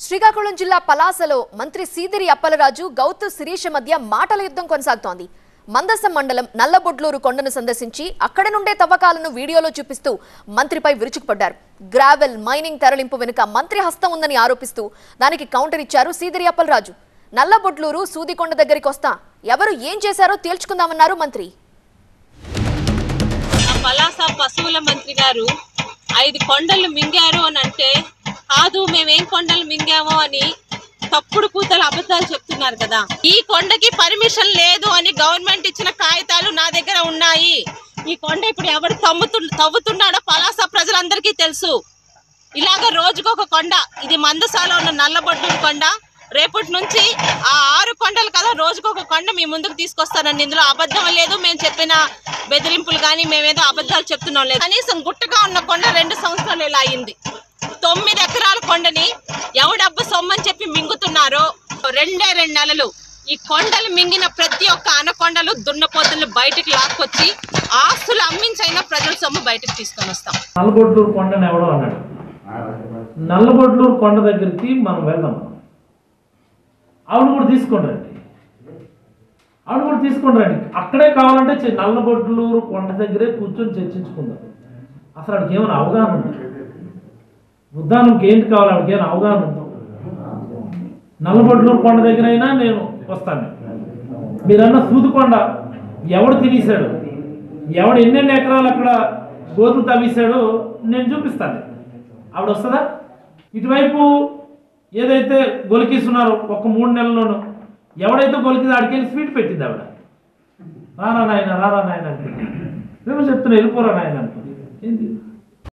శ్రీకాకుళం జిల్లా పలాసలో మంత్రి సీదిరి అప్పలరాజు గౌతు శిరీష మధ్య మాటల యుద్ధం కొనసాగుతోంది. మందసం మండలం నల్లబొడ్లూరు కొండను సందర్శించి అక్కడ నుండే తవ్వకాలను వీడియోలో చూపిస్తూ మంత్రిపై విరుచుకుపడ్డారు. గ్రావెల్ మైనింగ్ తరలింపు వెనుక మంత్రి హస్తం ఉందని ఆరోపిస్తూ దానికి కౌంటర్ ఇచ్చారు సీదిరి అప్పలరాజు. నల్లబొడ్లూరు సూదికొండ దగ్గరికి వస్తా, ఎవరు ఏం చేశారో తేల్చుకుందామన్నారు మంత్రి. పలాస పశువుల మంత్రి గారు 5 కొండలు మింగారు అని అంటే కాదు, మేమేం కొండలు మింగామో అని తప్పుడు కూతలు అబద్ధాలు చెప్తున్నారు కదా. ఈ కొండకి పర్మిషన్ లేదు అని గవర్నమెంట్ ఇచ్చిన కాగితాలు నా దగ్గర ఉన్నాయి. ఈ కొండ ఇప్పుడు ఎవరు తవ్వుతున్నాడో పలాస ప్రజలందరికీ తెలుసు. ఇలాగ రోజుకొక కొండ, ఇది మందసాలో ఉన్న నల్లబొడ్డూరు కొండ. రేపటి నుంచి ఆ 6 కొండలు కదా, రోజుకొక కొండ మీ ముందుకు తీసుకొస్తానండి. ఇందులో అబద్ధం లేదు, మేము చెప్పిన బెదిరింపులు కానీ మేమేదో అబద్ధాలు చెప్తున్నాం లేదు. కనీసం గుట్టగా ఉన్న కొండ 2 సంవత్సరాలు ఇలా అయింది. 9 ఎకరాల కొండని ఎవడబ్బు సొమ్మని చెప్పి మింగుతున్నారో 2 నెలలు ఈ కొండలు మింగిన ప్రతి ఒక్క అనకొండలు దున్నపోతులు బయటకు లాక్కొచ్చి ఆస్తులు అమ్మించైనా ప్రజల సొమ్ము బయటకు తీసుకొని వస్తాం. నల్లబొడ్లూరు కొండని ఎవడో అన్నాడు. నల్లబొడ్లూరు కొండ దగ్గరికి మనం వెళ్దాం. ఆవిడ కూడా తీసుకోండి, అక్కడే కావాలంటే నల్లబొడ్లూరు కొండ దగ్గరే కూర్చొని చర్చించుకుందాం. అసలు ఆడికి ఏమైనా అవగాహన ఉంది? ఉద్దానంకి ఏంటి కావాలి, ఆవిడకి ఏమైనా అవగాహన ఉందా? నల్లబొడ్లూరు కొండ దగ్గర అయినా నేను వస్తాను. మీరన్న సూదికొండ ఎవడు తినేశాడు, ఎవడు ఎన్నెన్ని ఎకరాలు అక్కడ గోతులు తవ్వేశాడో నేను చూపిస్తాను. ఆవిడ వస్తుందా? ఇటువైపు ఏదైతే గొలికిస్తున్నారో ఒక 3 నెలల్లోనూ ఎవడైతే గొలికిందో ఆడికెళ్ళి స్వీట్ పెట్టింది ఆవిడ. రారా నాయన అంటే మేము చెప్తున్నా, వెళ్ళిపోరా నాయన అనుకుంది. ఏంటి